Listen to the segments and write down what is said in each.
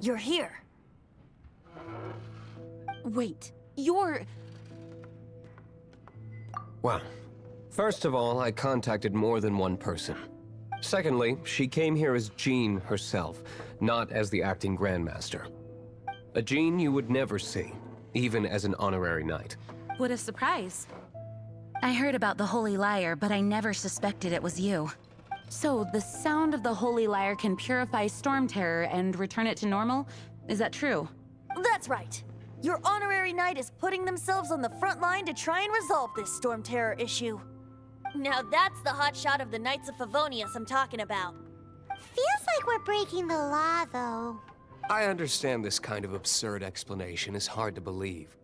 You're here. Wait, you're... Well, first of all, I contacted more than one person. Secondly, she came here as Jean herself, not as the acting Grandmaster. A Jean you would never see, even as an honorary knight. What a surprise. I heard about the Holy Lyre, but I never suspected it was you. So, the sound of the Holy Lyre can purify Storm Terror and return it to normal? Is that true? That's right. Your honorary knight is putting themselves on the front line to try and resolve this Storm Terror issue. Now that's the hotshot of the Knights of Favonius I'm talking about. Feels like we're breaking the law, though. I understand this kind of absurd explanation is hard to believe.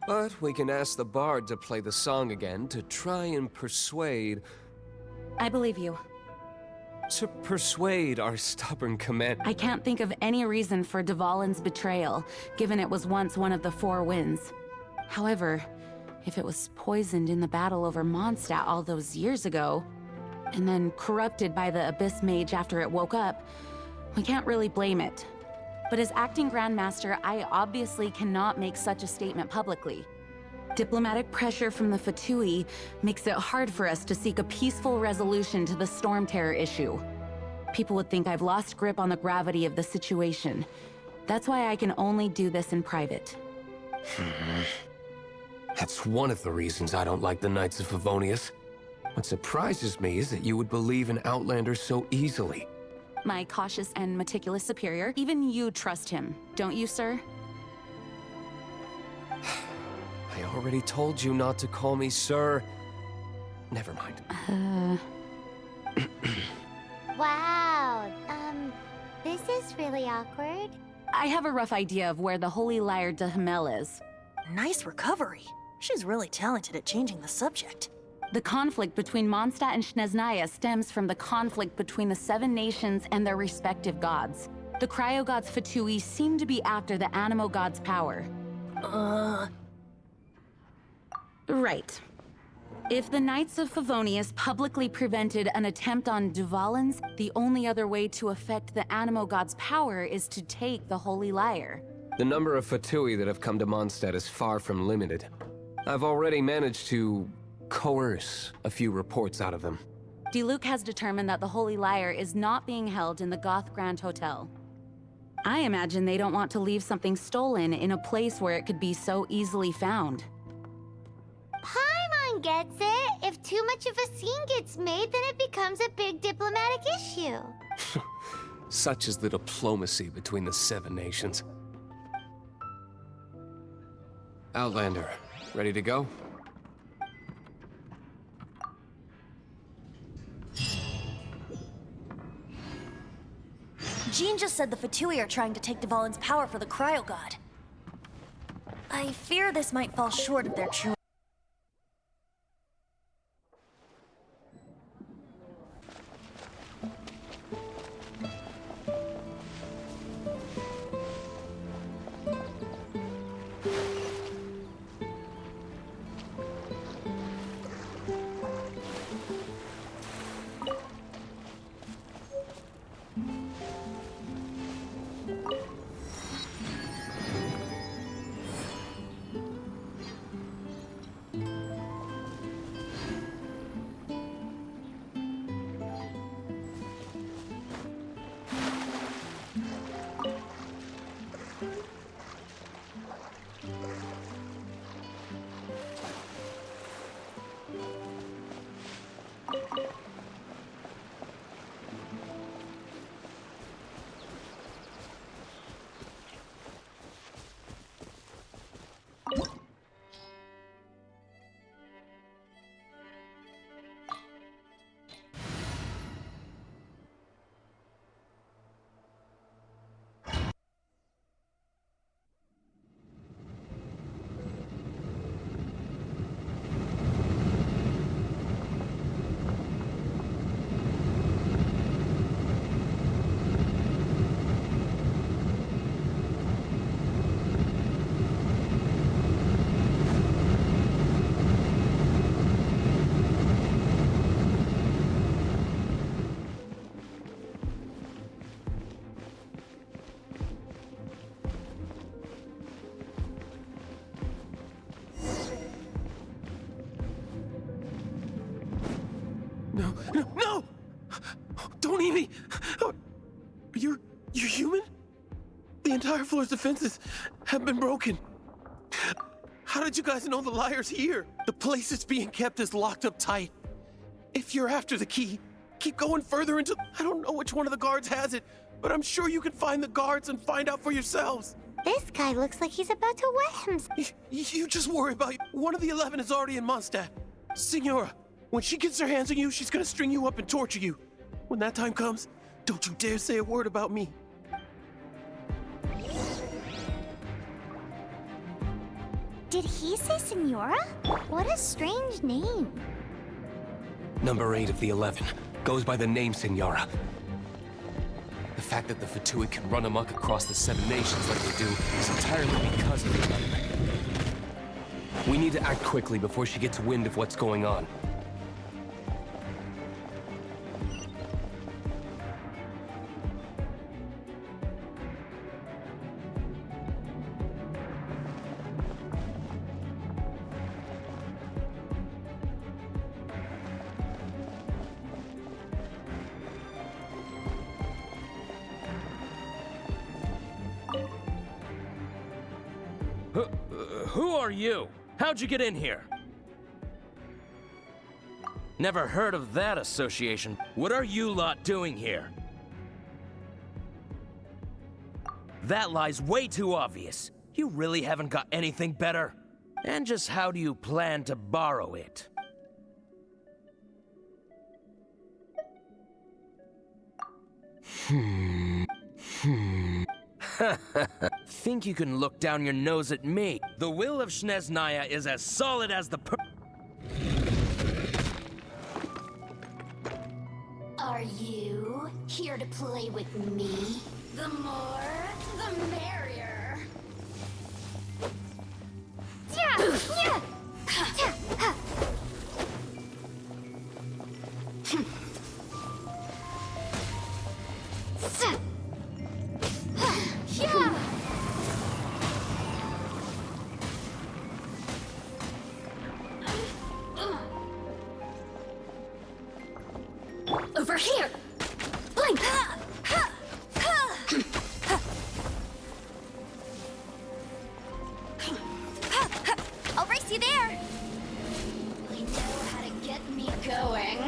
But we can ask the bard to play the song again to try and persuade... I believe you. To persuade our stubborn command... I can't think of any reason for Dvalin's betrayal, given it was once one of the Four Winds. However, if it was poisoned in the battle over Mondstadt all those years ago, and then corrupted by the Abyss Mage after it woke up, we can't really blame it. But as acting Grandmaster, I obviously cannot make such a statement publicly. Diplomatic pressure from the Fatui makes it hard for us to seek a peaceful resolution to the Storm Terror issue. People would think I've lost grip on the gravity of the situation. That's why I can only do this in private. That's one of the reasons I don't like the Knights of Favonius. What surprises me is that you would believe in Outlanders so easily. My cautious and meticulous superior, even you trust him, don't you, sir? I already told you not to call me sir. Never mind. Wow, this is really awkward. I have a rough idea of where the Holy Lyre de Himmel is. Nice recovery. She's really talented at changing the subject. The conflict between Mondstadt and Snezhnaya stems from the conflict between the Seven Nations and their respective gods. The Cryo-Gods Fatui seem to be after the Animo God's power. Right. If the Knights of Favonius publicly prevented an attempt on Dvalin's, the only other way to affect the Animo God's power is to take the Holy Lyre. The number of Fatui that have come to Mondstadt is far from limited. I've already managed to coerce a few reports out of them. Diluc has determined that the Holy Lyre is not being held in the Goth Grand Hotel. I imagine they don't want to leave something stolen in a place where it could be so easily found. Paimon gets it. If too much of a scene gets made, then it becomes a big diplomatic issue. Such is the diplomacy between the Seven Nations. Outlander, ready to go? Jean just said the Fatui are trying to take Dvalin's power for the Cryo-God. I fear this might fall short of their true... You're human? The entire floor's defenses have been broken. How did you guys know the liar's here? The place it's being kept is locked up tight. If you're after the key, keep going further into... I don't know which one of the guards has it, but I'm sure you can find the guards and find out for yourselves. This guy looks like he's about to wet himself. You just worry about it. One of the 11 is already in Mondstadt. Senora, when she gets her hands on you, she's gonna string you up and torture you. When that time comes, don't you dare say a word about me. Did he say Senora? What a strange name. Number 8 of the 11 goes by the name Senora. The fact that the Fatuid can run amok across the 7 nations like they do is entirely because of the 11. We need to act quickly before she gets wind of what's going on. Who are you? How'd you get in here? Never heard of that association. What are you lot doing here? That lie's way too obvious. You really haven't got anything better? And just how do you plan to borrow it? Think you can look down your nose at me? The will of Snezhnaya is as solid as the Are you here to play with me? The more, the merrier. Over here! Blink! I'll race you there! I know how to get me going.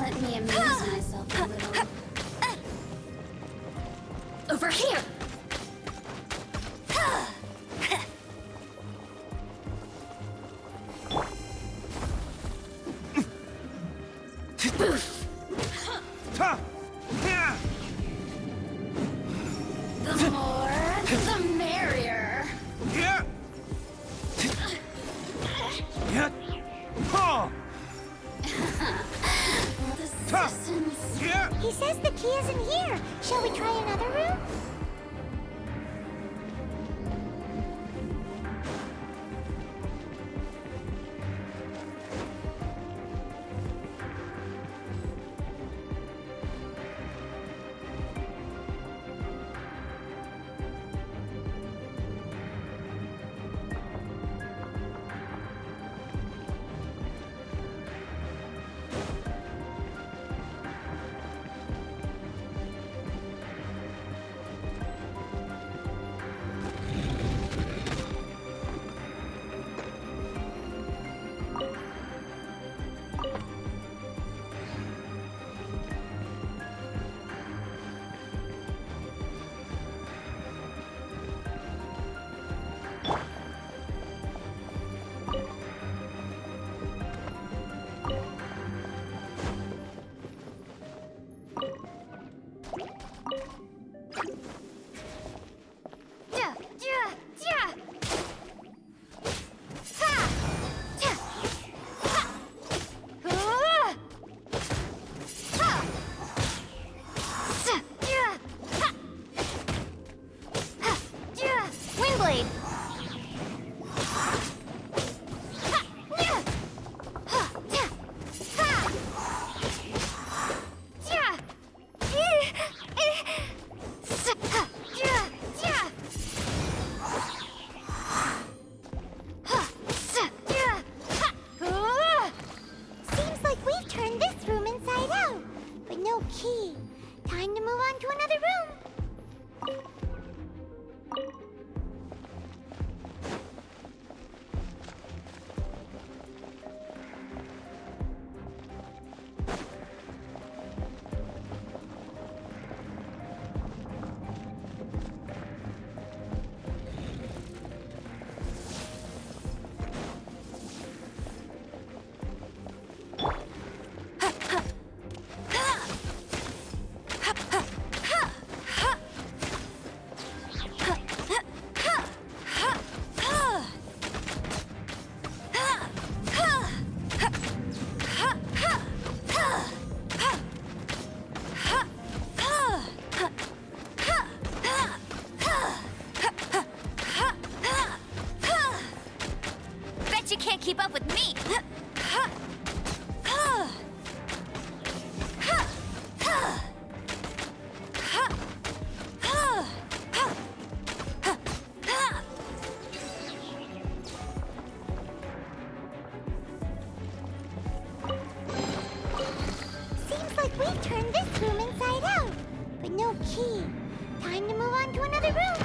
Let me amuse myself a little. Over here! The more, the merrier. Resistance. He says the key isn't here. Shall we try another room? no key. Time to move on to another room. Bet you can't keep up with me. Seems like we've turned this room inside out, but no key. Time to move on to another room.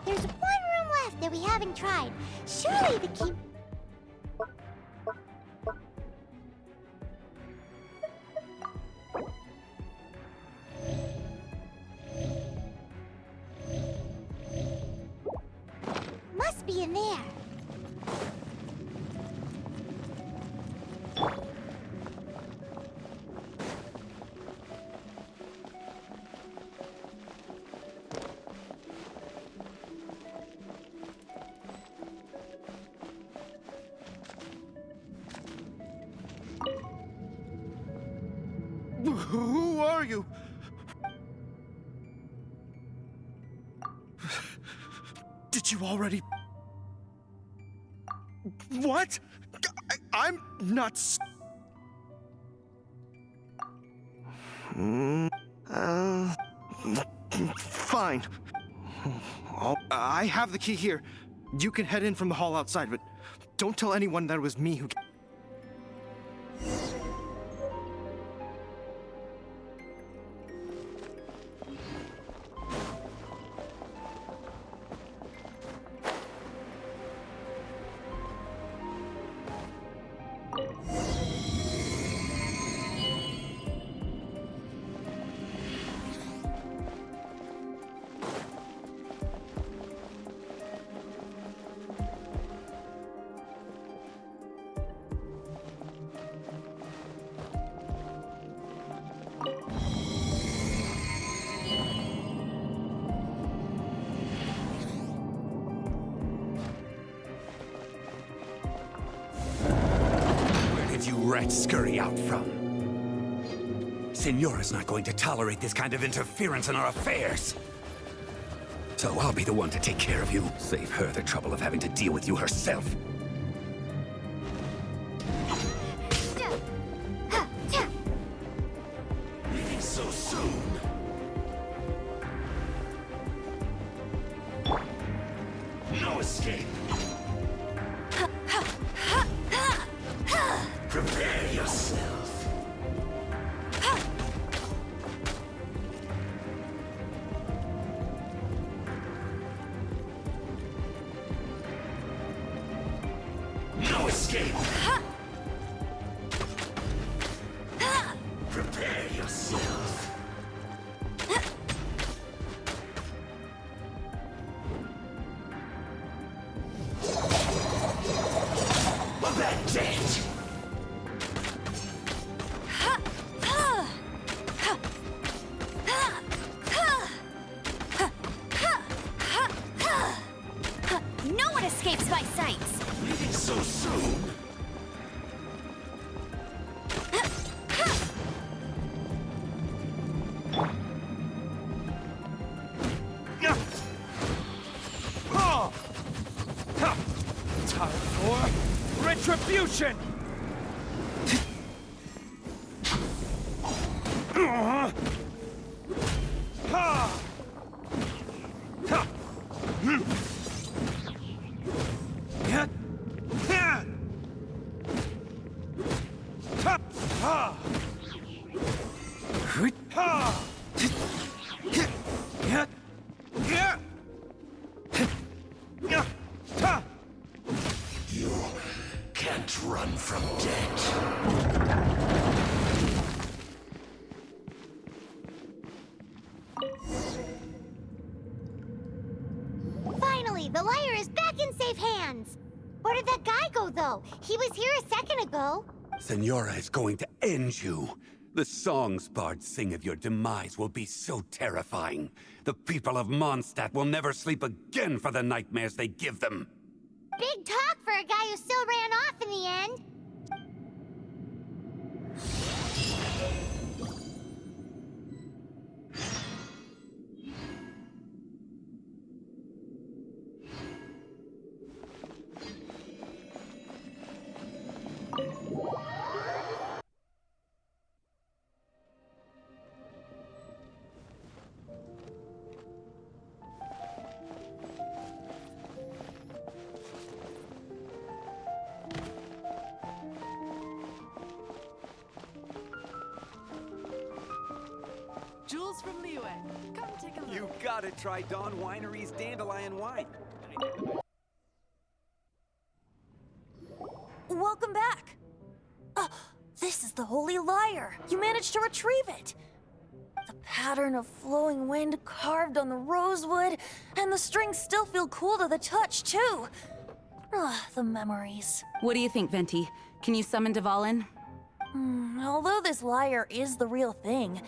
There's one room left that we haven't tried. Surely the key... must be in there. Who are you? Did you already... What? I'm not... Fine. I have the key here. You can head in from the hall outside, but don't tell anyone that it was me who... You rats scurry out from? Signora's not going to tolerate this kind of interference in our affairs. So I'll be the one to take care of you. Save her the trouble of having to deal with you herself. Leaving so soon? No escape. Prepare yourself. No escape. Prepare yourself. That's it. No one escapes my sights. Leaving so soon? Time for retribution! You can't run from death. Finally, the liar is back in safe hands. Where did that guy go, though? He was here a second ago. Senora is going to end you. The songs bards sing of your demise will be so terrifying. The people of Mondstadt will never sleep again for the nightmares they give them. Big talk for a guy who still ran off in the end. Jules from Liyue. Come take a look. You gotta try Dawn Winery's Dandelion Wine. Welcome back. This is the Holy Lyre. You managed to retrieve it. The pattern of flowing wind carved on the rosewood, and the strings still feel cool to the touch, too. The memories. What do you think, Venti? Can you summon Dvalin? Although this lyre is the real thing,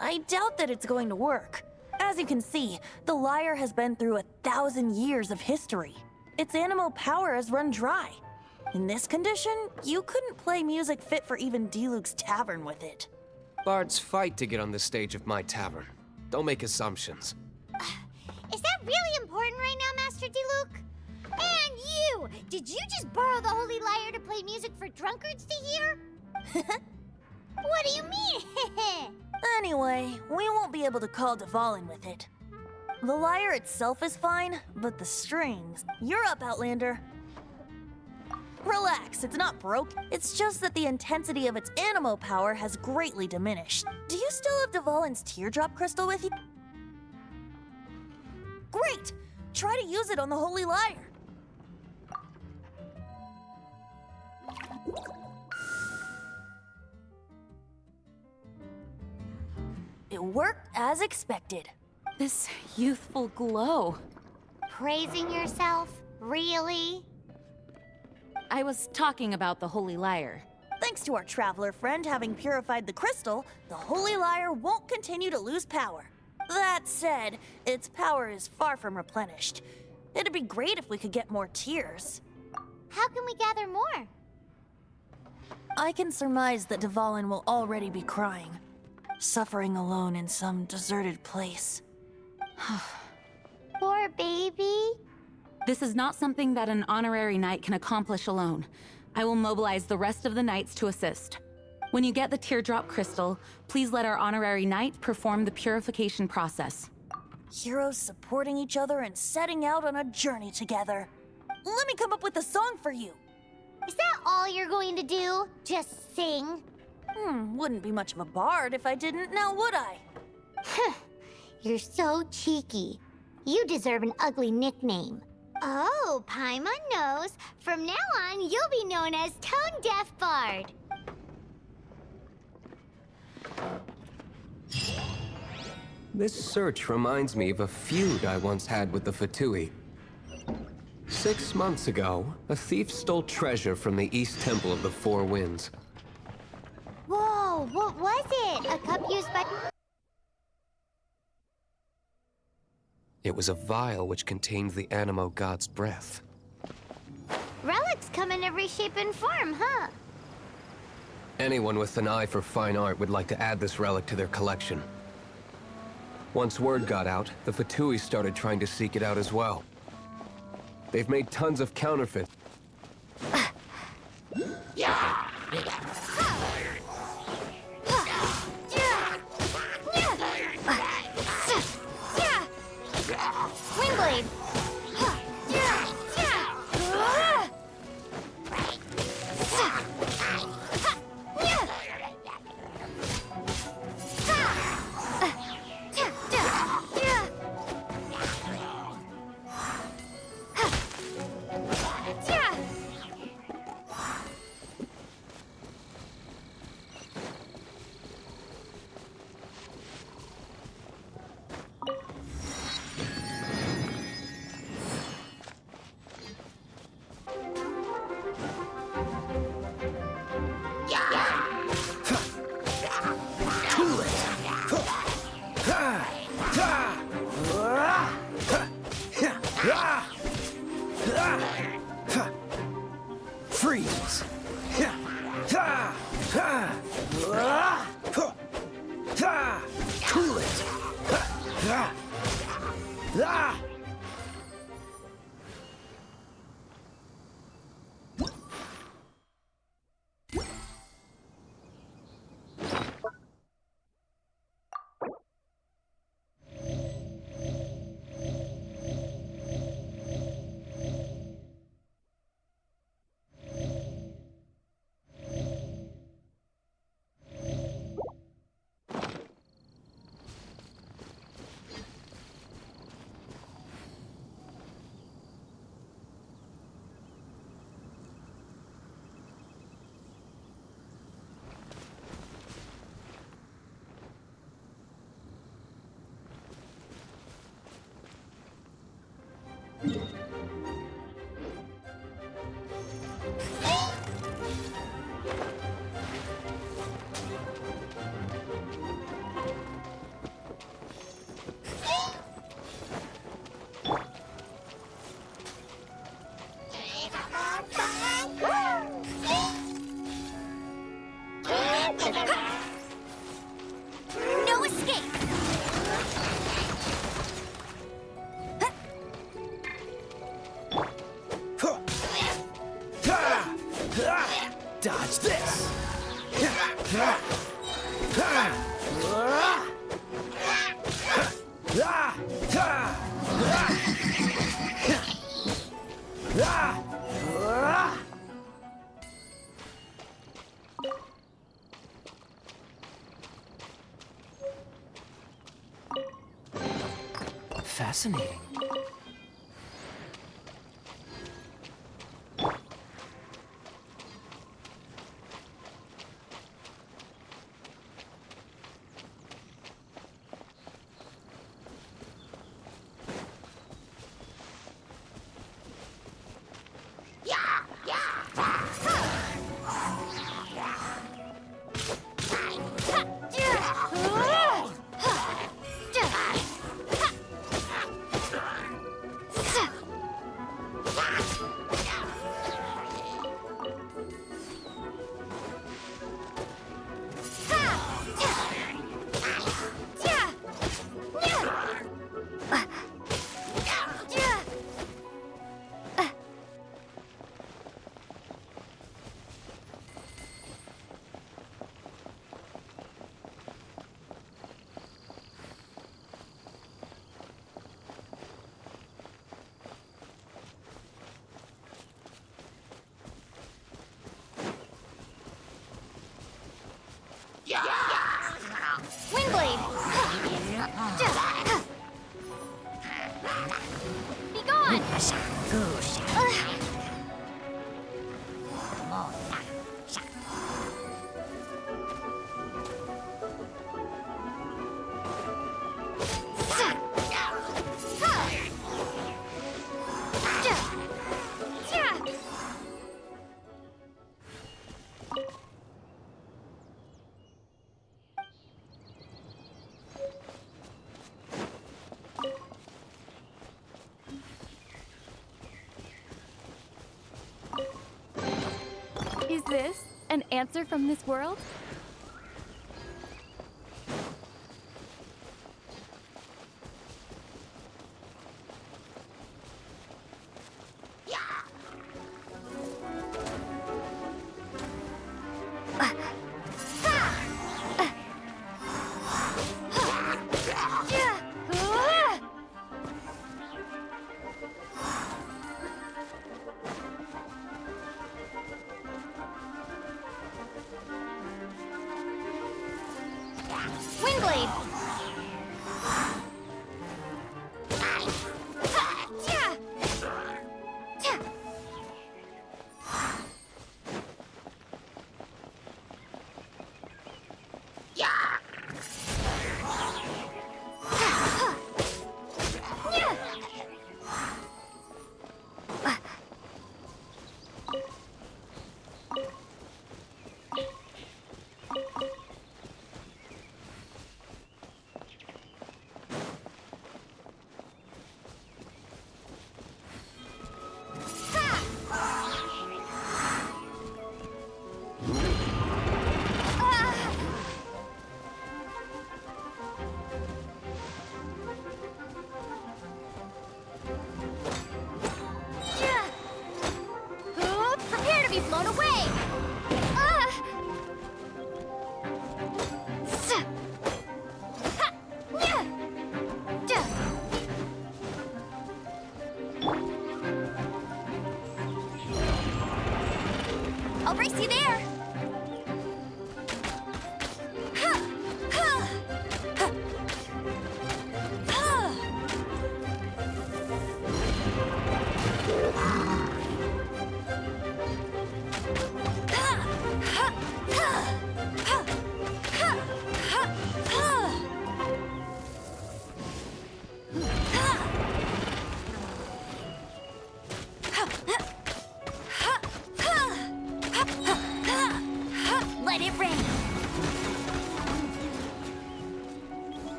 I doubt that it's going to work. As you can see, the lyre has been through 1,000 years of history. Its animal power has run dry. In this condition, you couldn't play music fit for even Diluc's tavern with it. Bards fight to get on the stage of my tavern. Don't make assumptions. Is that really important right now, Master Diluc? And you! Did you just borrow the Holy Lyre to play music for drunkards to hear? What do you mean? Anyway, we won't be able to call Dvalin with it. The lyre itself is fine, but the strings... You're up, Outlander. Relax, it's not broke. It's just that the intensity of its animo power has greatly diminished. Do you still have Dvalin's teardrop crystal with you? Great! Try to use it on the Holy Lyre. It worked as expected. This youthful glow. Praising yourself? Really? I was talking about the Holy Lyre. Thanks to our traveler friend having purified the crystal, the Holy Lyre won't continue to lose power. That said, its power is far from replenished. It'd be great if we could get more tears. How can we gather more? I can surmise that Dvalin will already be crying, suffering alone in some deserted place. Poor baby. This is not something that an honorary knight can accomplish alone. I will mobilize the rest of the knights to assist. When you get the teardrop crystal, please let our honorary knight perform the purification process. Heroes supporting each other and setting out on a journey together. Let me come up with a song for you. Is that all you're going to do? Just sing? Wouldn't be much of a bard if I didn't, now would I? You're so cheeky. You deserve an ugly nickname. Oh, Paimon knows. From now on, you'll be known as Tone Deaf Bard. This search reminds me of a feud I once had with the Fatui. 6 months ago, a thief stole treasure from the East Temple of the Four Winds. Whoa, what was it? A cup used by... It was a vial which contained the Animo God's breath. Relics come in every shape and form, huh? Anyone with an eye for fine art would like to add this relic to their collection. Once word got out, the Fatui started trying to seek it out as well. They've made tons of counterfeits. Windblade! Cool it! No escape! Dodge this! Fascinating. Windblade! Be gone! Is this an answer from this world? Windblade!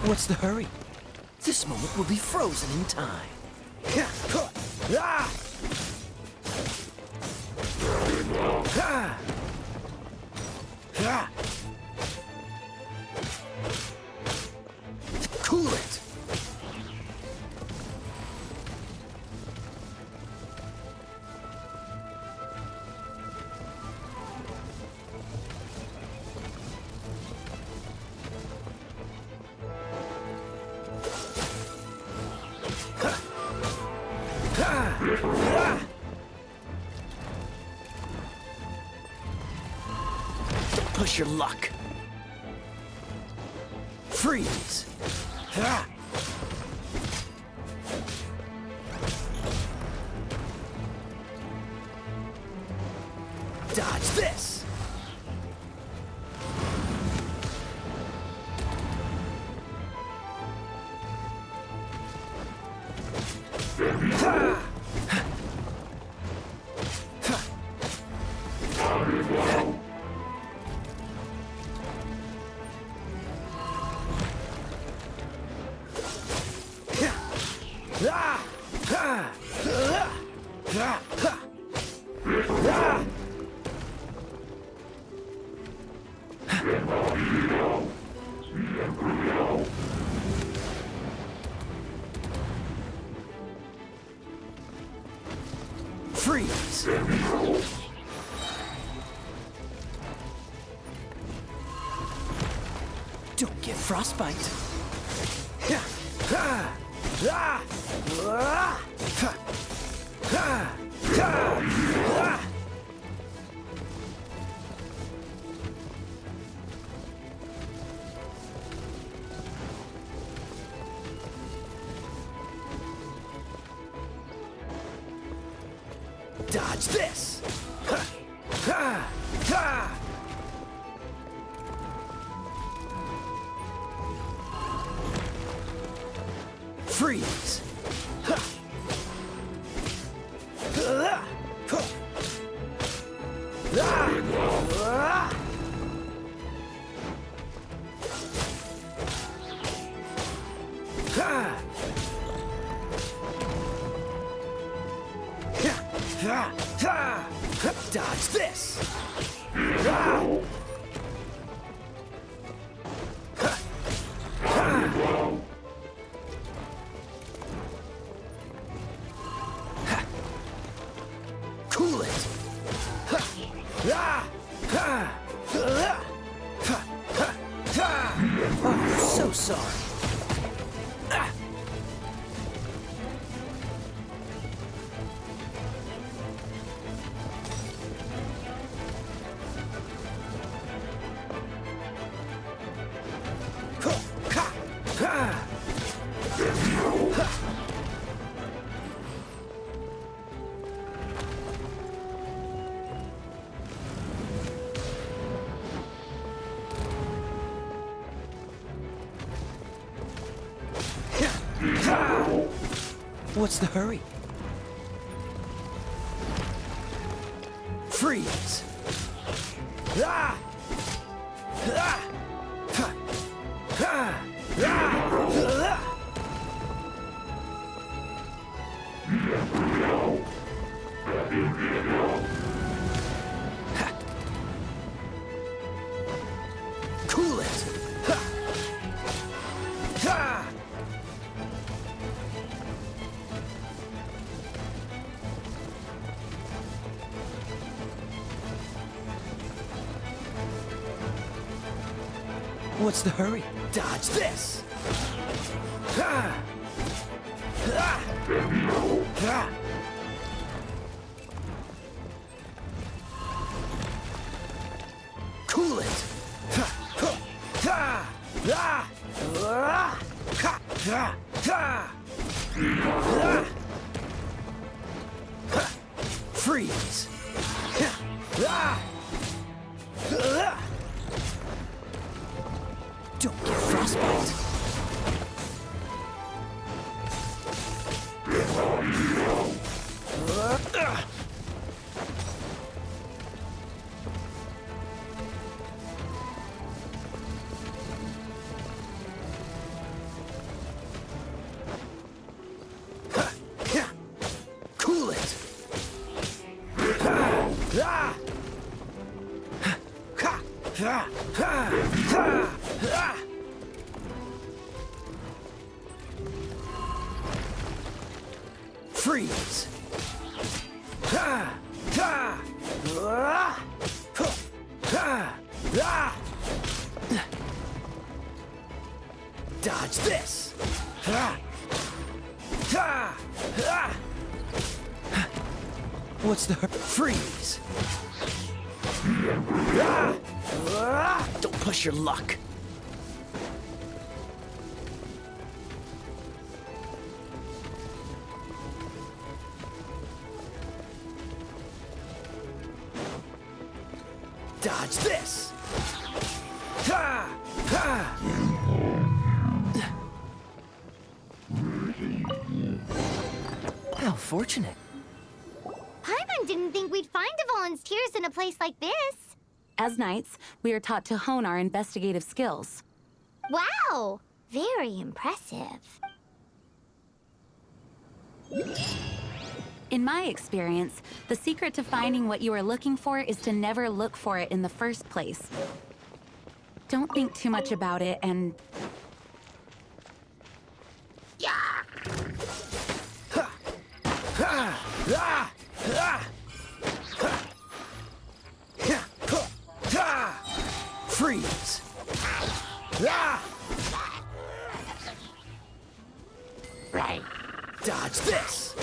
What's the hurry? This moment will be frozen in time. Cool it! Don't push your luck. Freeze. Dodge this. Freeze! Don't get frostbite. Dodge this! Freeze! Dodge this! Cool it! I'm so sorry. What's the hurry? Freeze! What's the hurry? Dodge this! Ha! Ha! Ha! Cool it! Ha! Ha! Ha! Ha! Ha! Ha! Ha! Ha! Ha! Freeze! Ha! Ha! Ha! Don't get frostbite! Cool it! Freeze! Dodge this! What's the freeze? Don't push your luck. Dodge this! Ha! Ha! How fortunate. Paimon didn't think we'd find the volunteers in a place like this. As knights, we are taught to hone our investigative skills. Wow! Very impressive. In my experience, the secret to finding what you are looking for is to never look for it in the first place. Don't think too much about it and... Freeze! Right. Dodge this!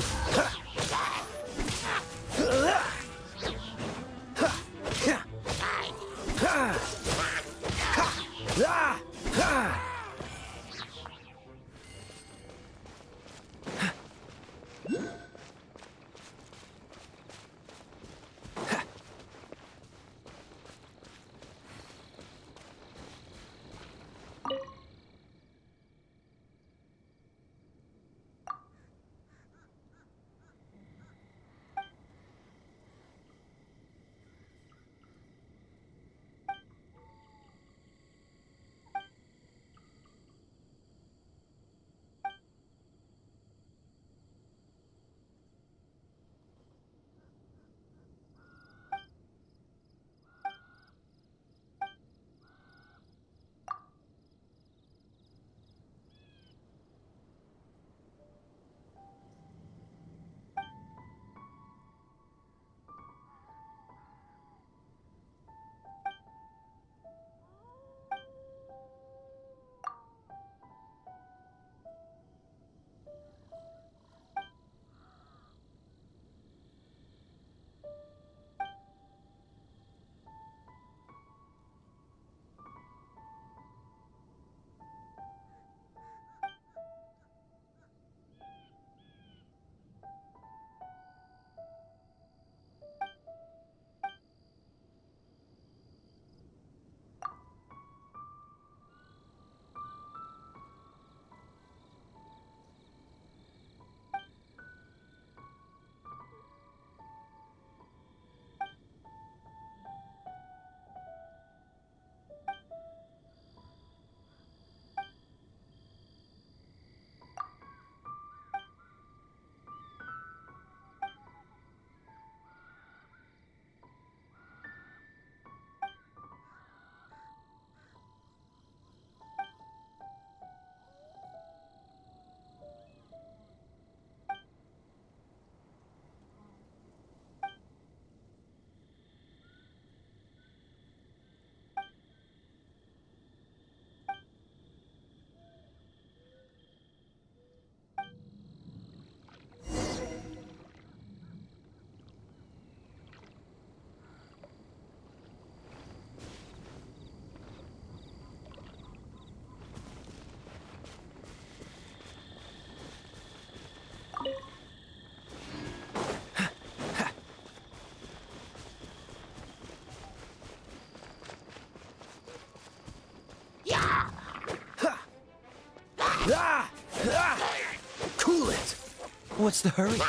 What's the hurry?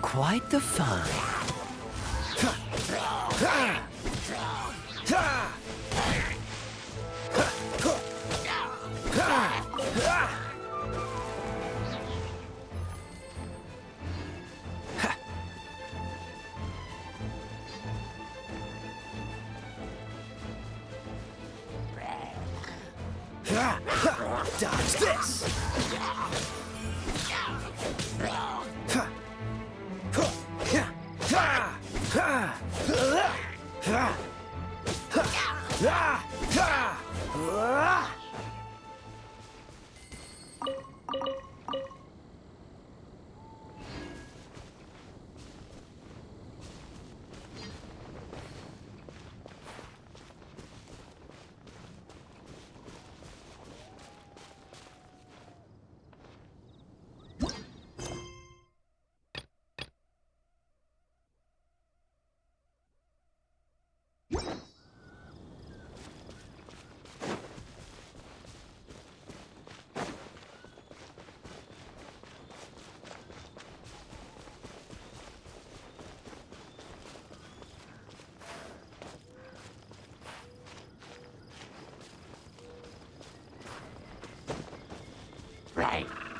Quite the fun. Dodge this!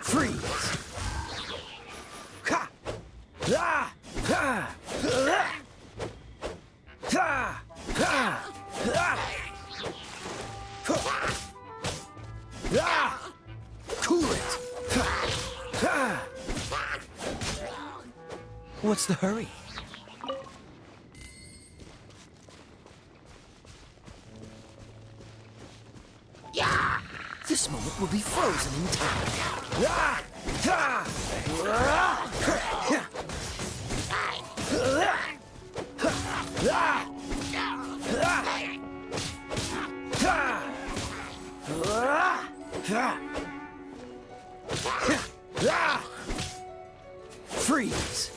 Freeze! Ha! Ah! Ha! Ha! Ha! Ah! Cool it! Ha! What's the hurry? This moment will be frozen in time. Freeze!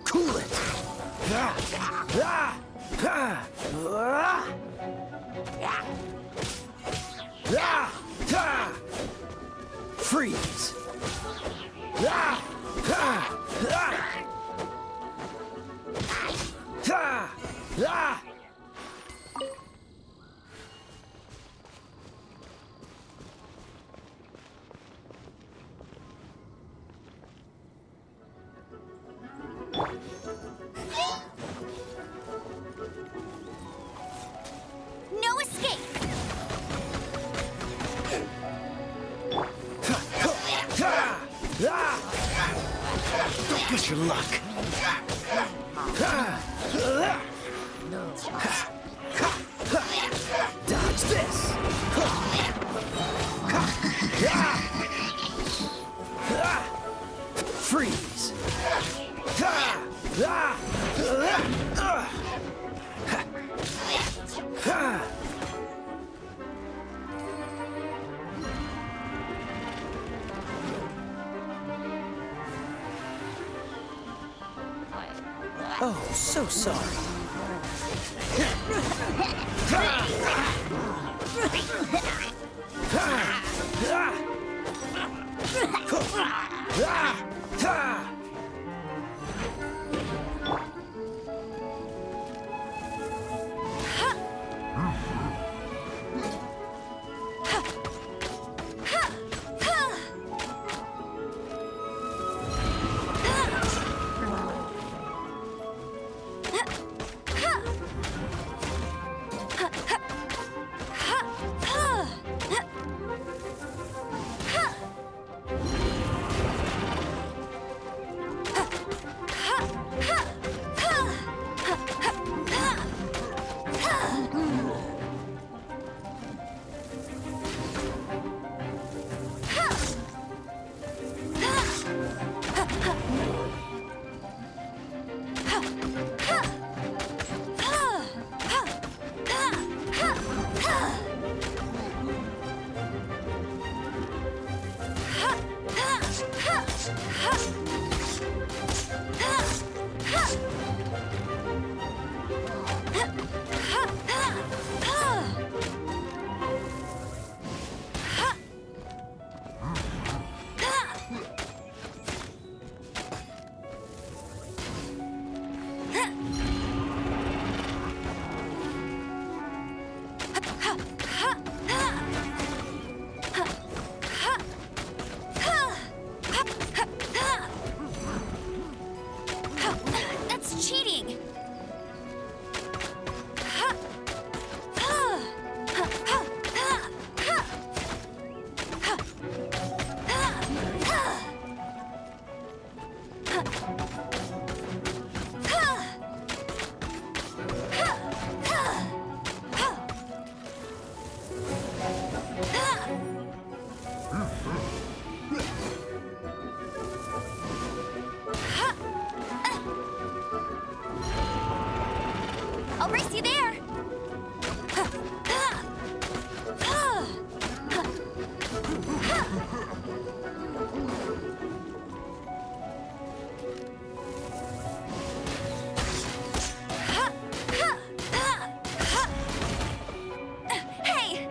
Cool it! Freeze! No escape! Don't push your luck. Dodge this. Freeze. Oh, so sorry. That's cheating! I'll race you there! Hey!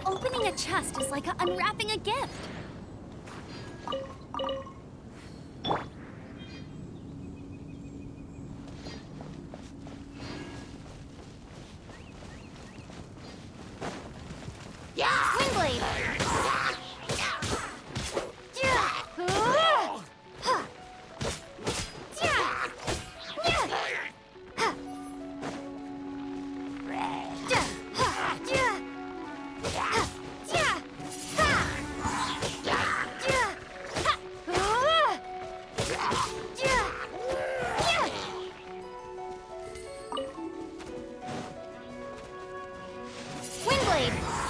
Opening a chest is like unwrapping a gift. Wingblade!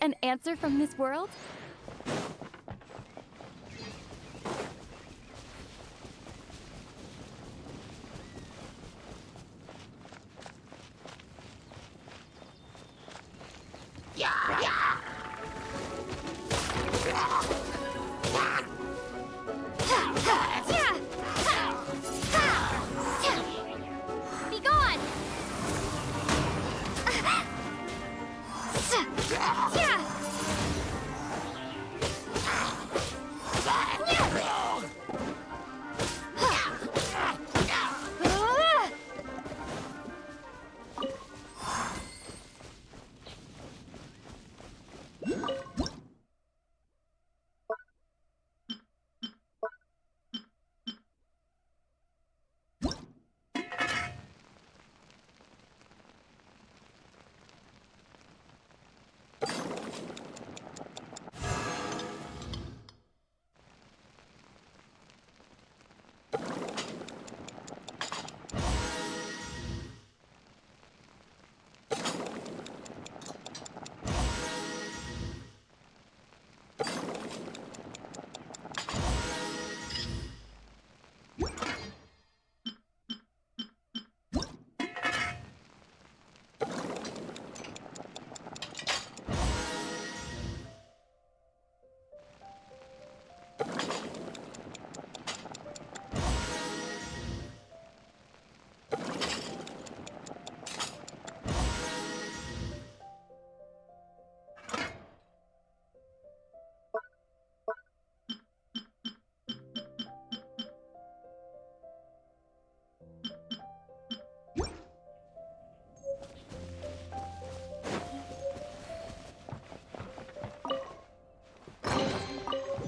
An answer from this world? Be gone!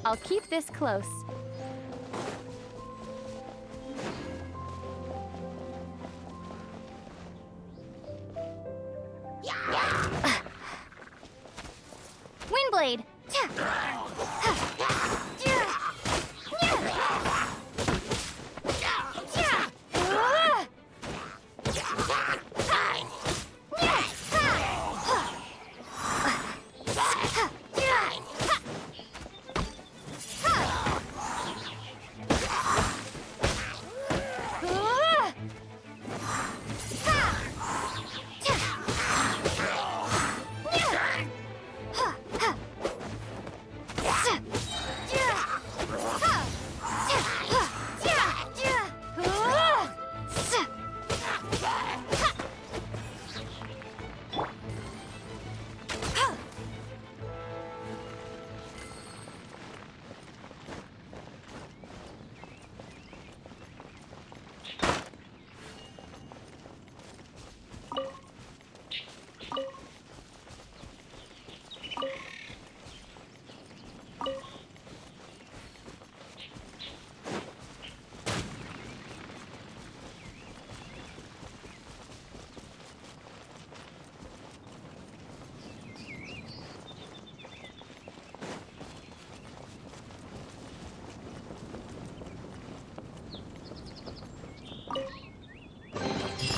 I'll keep this close. Windblade!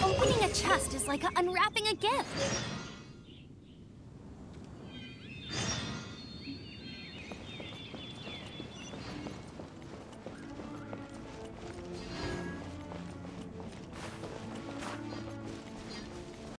Opening a chest is like unwrapping a gift.